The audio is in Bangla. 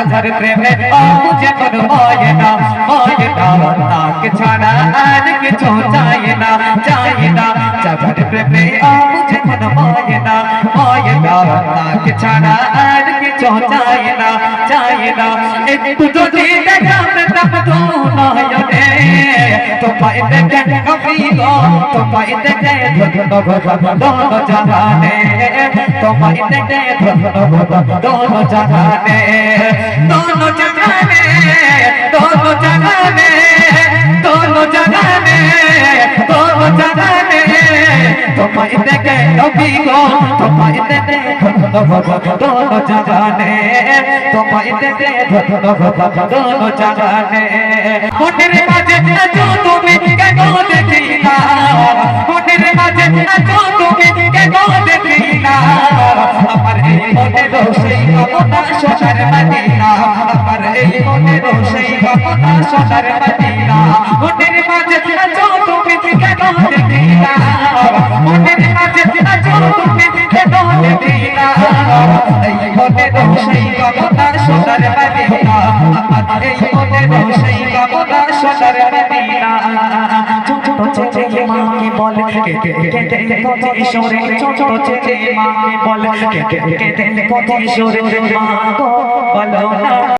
যার প্রেমে ও মুঝে কোনো হয় না তাকে ছাড়া আর কিছু চাই না যার প্রেমে ও মুঝে কোনো হয় না তাকে ছাড়া আর কিছু চাই না একটু যদি দেখা পেতাম তো নয়নে তোমায় দেখে কবি গো তোমায় দেখে দোনো জাহানে তোমায় দেখে দোনো জাহানে দোনো জাহানে দোনো জাহানে দোনো জাহানে দোনো জাহানে তোমায় দেখে কবি গো তোমায় দেখে দোনো জাহানে তোমায় দেখে দোনো জাহানে মনের মাঝে আছো তুমি কেন দেখি না মনের মাঝে আছো তুমি কেন দেখি না আমার এই মনের সেই কামনা সোনার মদিনা আমার এই মনের সেই কামনা সোনার মদিনা মনের মাঝে আছো তুমি কেন দেখি না মনের মাঝে আছো তুমি কেন দেখি না এই মনের সেই কামনা সোনার মদিনা আমার এই মনের সেই কামনা সোনার মদিনা ছোট ছেলে মাকে বলে কেটে পথে সরে ছোট ছেলে মাকে বলে কেটে পথে সরে মা গো বলো না